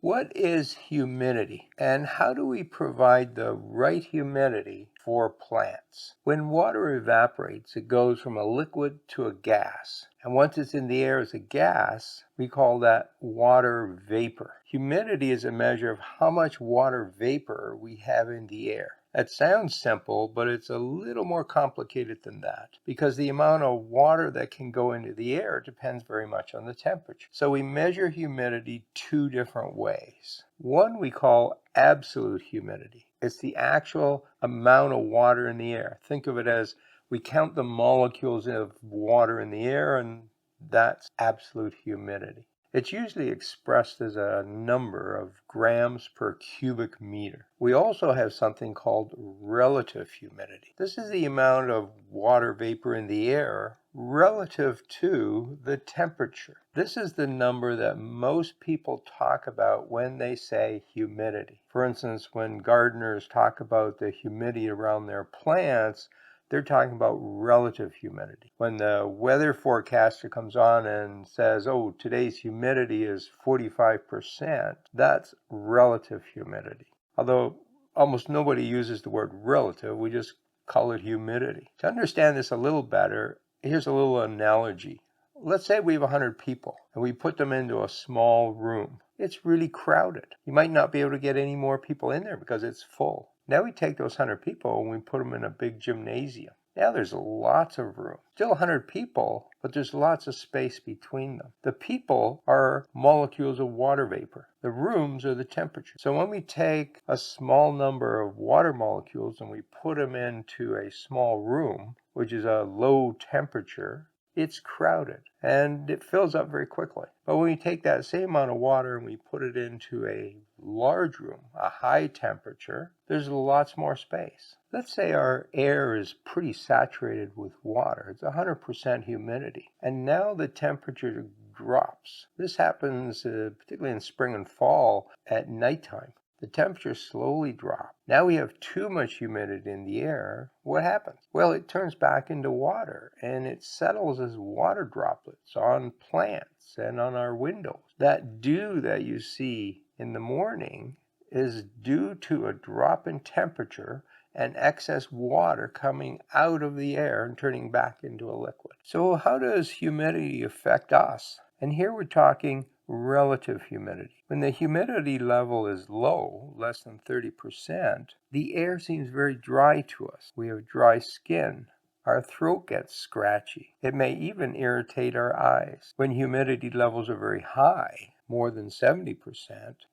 What is humidity, and how do we provide the right humidity for plants? When water evaporates, it goes from a liquid to a gas. And once it's in the air as a gas, we call that water vapor. Humidity is a measure of how much water vapor we have in the air. That sounds simple, but it's a little more complicated than that because the amount of water that can go into the air depends very much on the temperature. So we measure humidity two different ways. One we call absolute humidity. It's the actual amount of water in the air. Think of it as we count the molecules of water in the air, and that's absolute humidity. It's usually expressed as a number of grams per cubic meter. We also have something called relative humidity. This is the amount of water vapor in the air relative to the temperature. This is the number that most people talk about when they say humidity. For instance, when gardeners talk about the humidity around their plants, they're talking about relative humidity. When the weather forecaster comes on and says, oh, today's humidity is 45%, that's relative humidity. Although almost nobody uses the word relative, we just call it humidity. To understand this a little better, here's a little analogy. Let's say we have 100 people and we put them into a small room. It's really crowded. You might not be able to get any more people in there because it's full. Now we take those 100 people and we put them in a big gymnasium. Now there's lots of room. Still 100 people, but there's lots of space between them. The people are molecules of water vapor. The rooms are the temperature. So when we take a small number of water molecules and we put them into a small room, which is a low temperature, it's crowded and it fills up very quickly. But when we take that same amount of water and we put it into a large room, a high temperature, there's lots more space. Let's say our air is pretty saturated with water. It's 100% humidity. And now the temperature drops. This happens particularly in spring and fall at nighttime. The temperature slowly drops. Now we have too much humidity in the air. What happens? Well, it turns back into water and it settles as water droplets on plants and on our windows. That dew that you see in the morning is due to a drop in temperature and excess water coming out of the air and turning back into a liquid. So how does humidity affect us? And here we're talking relative humidity. When the humidity level is low, less than 30%, the air seems very dry to us. We have dry skin. Our throat gets scratchy. It may even irritate our eyes. When humidity levels are very high, more than 70%,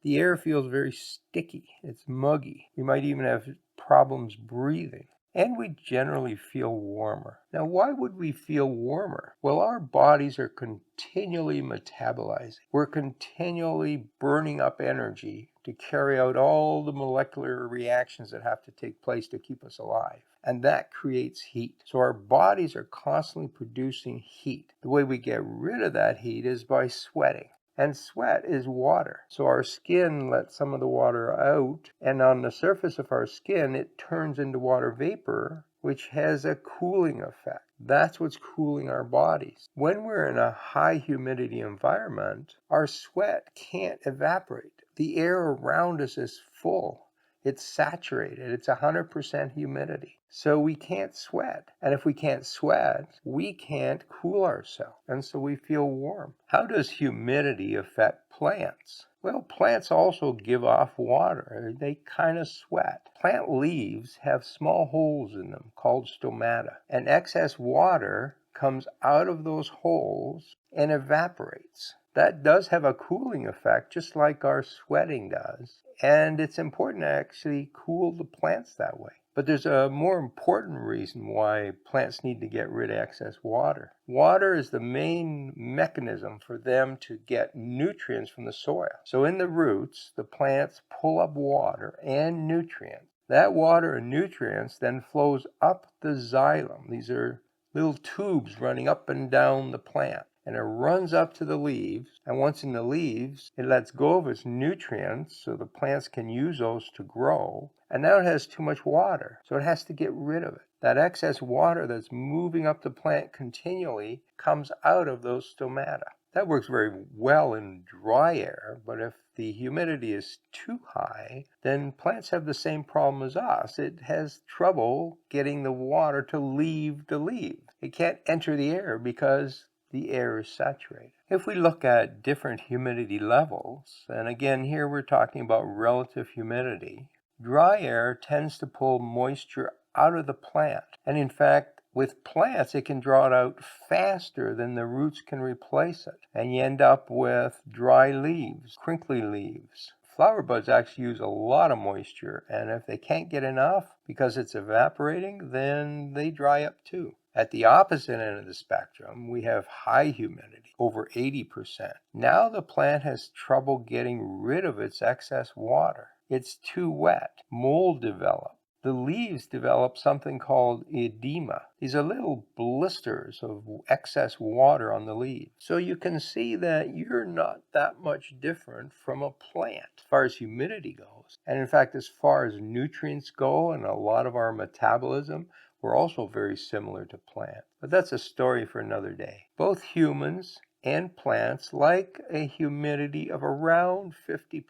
the air feels very sticky. It's muggy. We might even have problems breathing. And we generally feel warmer. Now, why would we feel warmer? Well, our bodies are continually metabolizing. We're continually burning up energy to carry out all the molecular reactions that have to take place to keep us alive. And that creates heat. So our bodies are constantly producing heat. The way we get rid of that heat is by sweating. And sweat is water. So our skin lets some of the water out, and on the surface of our skin, it turns into water vapor, which has a cooling effect. That's what's cooling our bodies. When we're in a high humidity environment, our sweat can't evaporate. The air around us is full. It's saturated. It's 100% humidity. So we can't sweat. And if we can't sweat, we can't cool ourselves. And so we feel warm. How does humidity affect plants? Well, plants also give off water. They kind of sweat. Plant leaves have small holes in them called stomata. And excess water comes out of those holes and evaporates. That does have a cooling effect, just like our sweating does. And it's important to actually cool the plants that way. But there's a more important reason why plants need to get rid of excess water. Water is the main mechanism for them to get nutrients from the soil. So in the roots, the plants pull up water and nutrients. That water and nutrients then flows up the xylem. These are little tubes running up and down the plant. And it runs up to the leaves, and once in the leaves, it lets go of its nutrients so the plants can use those to grow, and now it has too much water, so it has to get rid of it. That excess water that's moving up the plant continually comes out of those stomata. That works very well in dry air, but if the humidity is too high, then plants have the same problem as us. It has trouble getting the water to leave the leaves. It can't enter the air because the air is saturated. If we look at different humidity levels, and again here we're talking about relative humidity, dry air tends to pull moisture out of the plant. And in fact, with plants, it can draw it out faster than the roots can replace it. And you end up with dry leaves, crinkly leaves. Flower buds actually use a lot of moisture, and if they can't get enough because it's evaporating, then they dry up too. At the opposite end of the spectrum, we have high humidity, over 80%. Now the plant has trouble getting rid of its excess water. It's too wet. Mold develops. The leaves develop something called edema. These are little blisters of excess water on the leaves. So you can see that you're not that much different from a plant as far as humidity goes. And in fact, as far as nutrients go and a lot of our metabolism, we're also very similar to plants. But that's a story for another day. Both humans and plants like a humidity of around 50%.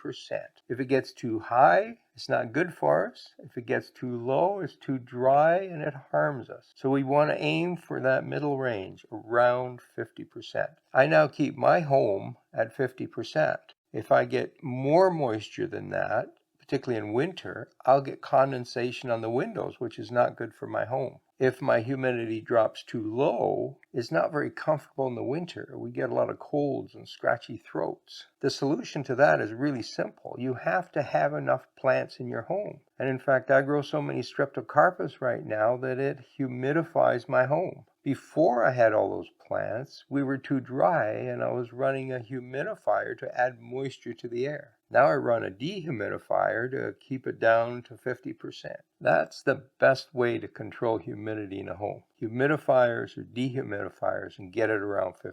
If it gets too high, it's not good for us. If it gets too low, it's too dry and it harms us. So we want to aim for that middle range, around 50%. I now keep my home at 50%. If I get more moisture than that, particularly in winter, I'll get condensation on the windows, which is not good for my home. If my humidity drops too low, it's not very comfortable in the winter. We get a lot of colds and scratchy throats. The solution to that is really simple. You have to have enough plants in your home. And in fact, I grow so many streptocarpus right now that it humidifies my home. Before I had all those plants, we were too dry and I was running a humidifier to add moisture to the air. Now I run a dehumidifier to keep it down to 50%. That's the best way to control humidity in a home. Humidifiers or dehumidifiers and get it around 50%.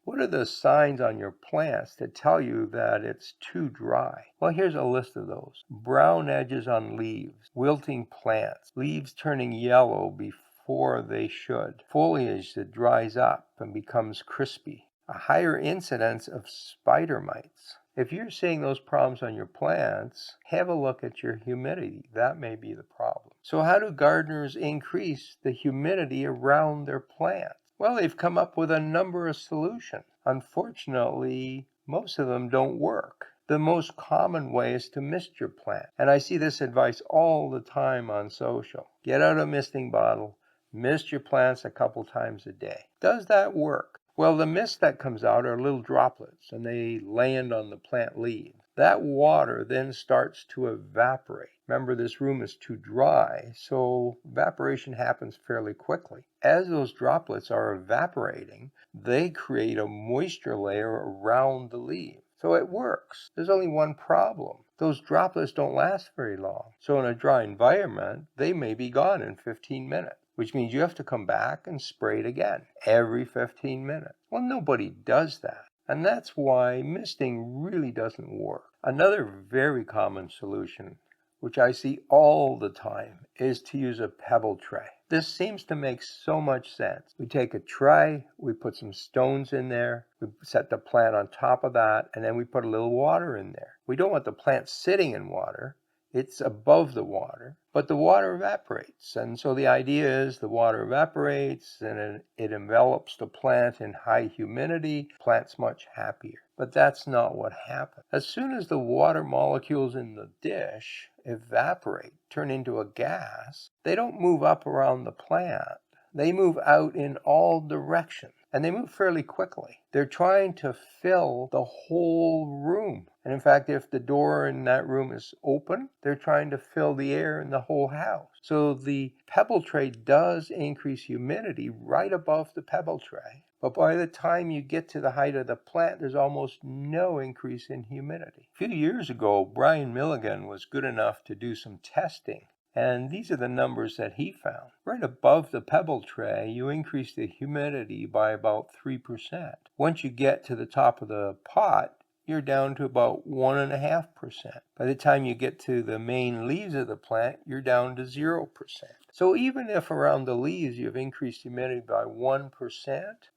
What are the signs on your plants that tell you that it's too dry? Well, here's a list of those. Brown edges on leaves, wilting plants, leaves turning yellow before they should, foliage that dries up and becomes crispy, a higher incidence of spider mites. If you're seeing those problems on your plants, have a look at your humidity. That may be the problem. So how do gardeners increase the humidity around their plants? Well, they've come up with a number of solutions. Unfortunately, most of them don't work. The most common way is to mist your plant. And I see this advice all the time on social. Get out a misting bottle, mist your plants a couple times a day. Does that work? Well, the mist that comes out are little droplets, and they land on the plant leaves. That water then starts to evaporate. Remember, this room is too dry, so evaporation happens fairly quickly. As those droplets are evaporating, they create a moisture layer around the leaf. So it works. There's only one problem. Those droplets don't last very long. So in a dry environment, they may be gone in 15 minutes. Which means you have to come back and spray it again every 15 minutes. Well, nobody does that. And that's why misting really doesn't work. Another very common solution, which I see all the time, is to use a pebble tray. This seems to make so much sense. We take a tray, we put some stones in there, we set the plant on top of that, and then we put a little water in there. We don't want the plant sitting in water. It's above the water, but the water evaporates. And so the idea is the water evaporates and it envelops the plant in high humidity. Plant's much happier. But that's not what happens. As soon as the water molecules in the dish evaporate, turn into a gas, they don't move up around the plant. They move out in all directions. And they move fairly quickly. They're trying to fill the whole room. And in fact, if the door in that room is open, they're trying to fill the air in the whole house. So the pebble tray does increase humidity right above the pebble tray. But by the time you get to the height of the plant, there's almost no increase in humidity. A few years ago, Brian Milligan was good enough to do some testing. And these are the numbers that he found. Right above the pebble tray, you increase the humidity by about 3%. Once you get to the top of the pot, you're down to about 1.5%. By the time you get to the main leaves of the plant, you're down to 0%. So even if around the leaves you've increased humidity by 1%,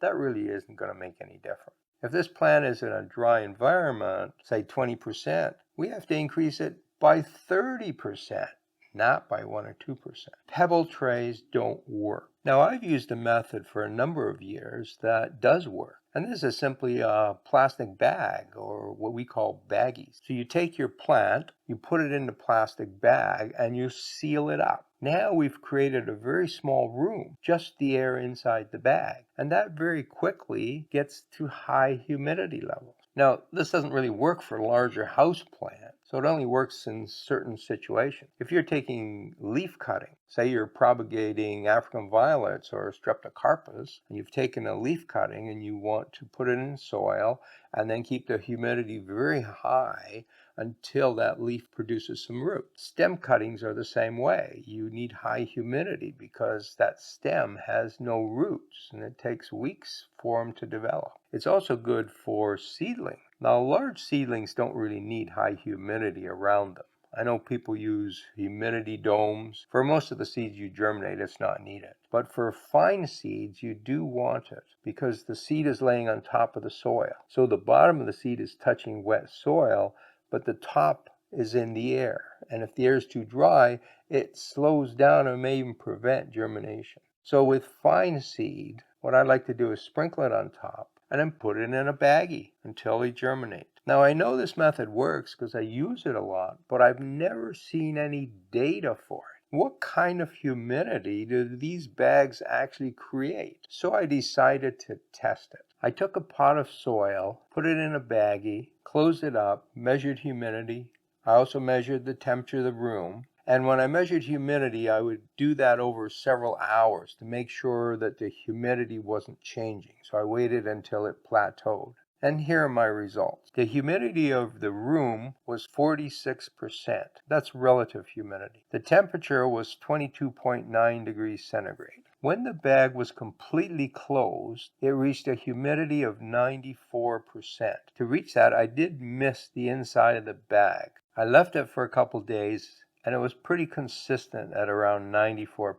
that really isn't going to make any difference. If this plant is in a dry environment, say 20%, we have to increase it by 30%, not by 1 or 2%. Pebble trays don't work. Now, I've used a method for a number of years that does work. And this is simply a plastic bag, or what we call baggies. So you take your plant, you put it in the plastic bag, and you seal it up. Now we've created a very small room, just the air inside the bag. And that very quickly gets to high humidity levels. Now, this doesn't really work for larger house plants, so it only works in certain situations. If you're taking leaf cutting, say you're propagating African violets or streptocarpus, and you've taken a leaf cutting and you want to put it in soil and then keep the humidity very high until that leaf produces some roots. Stem cuttings are the same way. You need high humidity because that stem has no roots and it takes weeks for them to develop. It's also good for seedlings. Now, large seedlings don't really need high humidity around them. I know people use humidity domes. For most of the seeds you germinate, it's not needed. But for fine seeds, you do want it because the seed is laying on top of the soil. So the bottom of the seed is touching wet soil, but the top is in the air. And if the air is too dry, it slows down and may even prevent germination. So with fine seed, what I like to do is sprinkle it on top and then put it in a baggie until they germinate. Now, I know this method works because I use it a lot, but I've never seen any data for it. What kind of humidity do these bags actually create? So I decided to test it. I took a pot of soil, put it in a baggie, closed it up, measured humidity. I also measured the temperature of the room. And when I measured humidity, I would do that over several hours to make sure that the humidity wasn't changing. So I waited until it plateaued. And here are my results. The humidity of the room was 46%. That's relative humidity. The temperature was 22.9 degrees centigrade. When the bag was completely closed, it reached a humidity of 94%. To reach that, I did miss the inside of the bag. I left it for a couple days, and it was pretty consistent at around 94%.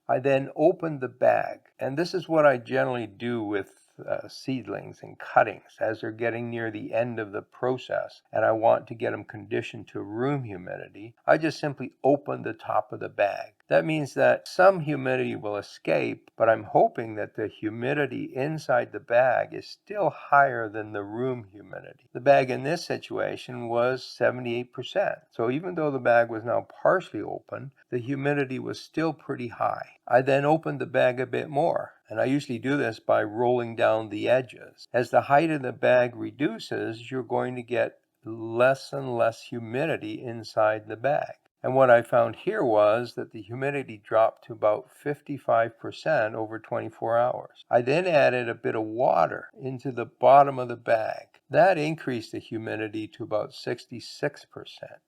I then opened the bag, and this is what I generally do with seedlings and cuttings as they're getting near the end of the process and I want to get them conditioned to room humidity. I just simply open the top of the bag. That means that some humidity will escape, but I'm hoping that the humidity inside the bag is still higher than the room humidity. The bag in this situation was 78%. So even though the bag was now partially open, the humidity was still pretty high. I then opened the bag a bit more, and I usually do this by rolling down the edges. As the height of the bag reduces, you're going to get less and less humidity inside the bag. And what I found here was that the humidity dropped to about 55% over 24 hours. I then added a bit of water into the bottom of the bag. That increased the humidity to about 66%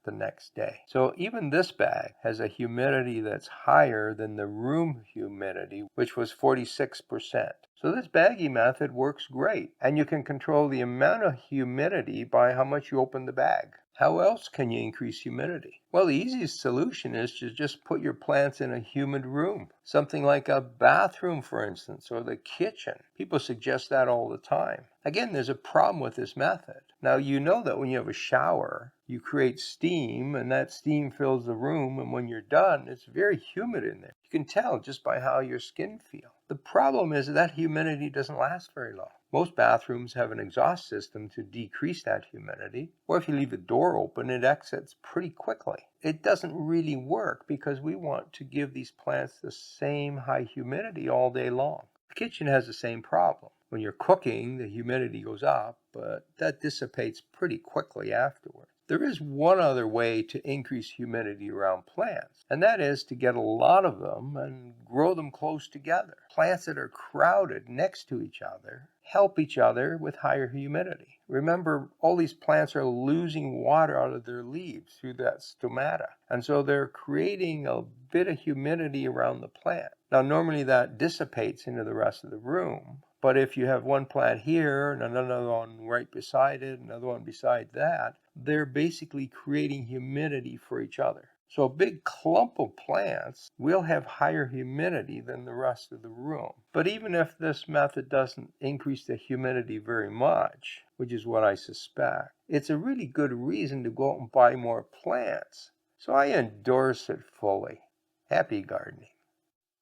the next day. So even this bag has a humidity that's higher than the room humidity, which was 46%. So this baggie method works great, and you can control the amount of humidity by how much you open the bag. How else can you increase humidity? Well, the easiest solution is to just put your plants in a humid room. Something like a bathroom, for instance, or the kitchen. People suggest that all the time. Again, there's a problem with this method. Now, you know that when you have a shower, you create steam, and that steam fills the room, and when you're done, it's very humid in there. You can tell just by how your skin feels. The problem is that humidity doesn't last very long. Most bathrooms have an exhaust system to decrease that humidity, or if you leave the door open, it exits pretty quickly. It doesn't really work because we want to give these plants the same high humidity all day long. The kitchen has the same problem. When you're cooking, the humidity goes up, but that dissipates pretty quickly afterwards. There is one other way to increase humidity around plants, and that is to get a lot of them and grow them close together. Plants that are crowded next to each other help each other with higher humidity. Remember, all these plants are losing water out of their leaves through that stomata, and so they're creating a bit of humidity around the plant. Now, normally that dissipates into the rest of the room, but if you have one plant here and another one right beside it, another one beside that, they're basically creating humidity for each other. So a big clump of plants will have higher humidity than the rest of the room. But even if this method doesn't increase the humidity very much, which is what I suspect, it's a really good reason to go out and buy more plants. So I endorse it fully. Happy gardening.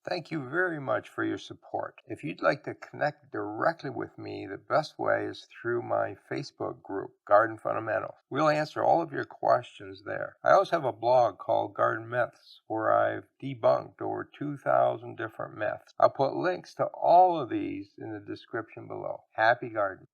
Thank you very much for your support. If you'd like to connect directly with me, the best way is through my Facebook group, Garden Fundamentals. We'll answer all of your questions there. I also have a blog called Garden Myths, where I've debunked over 2,000 different myths. I'll put links to all of these in the description below. Happy gardening.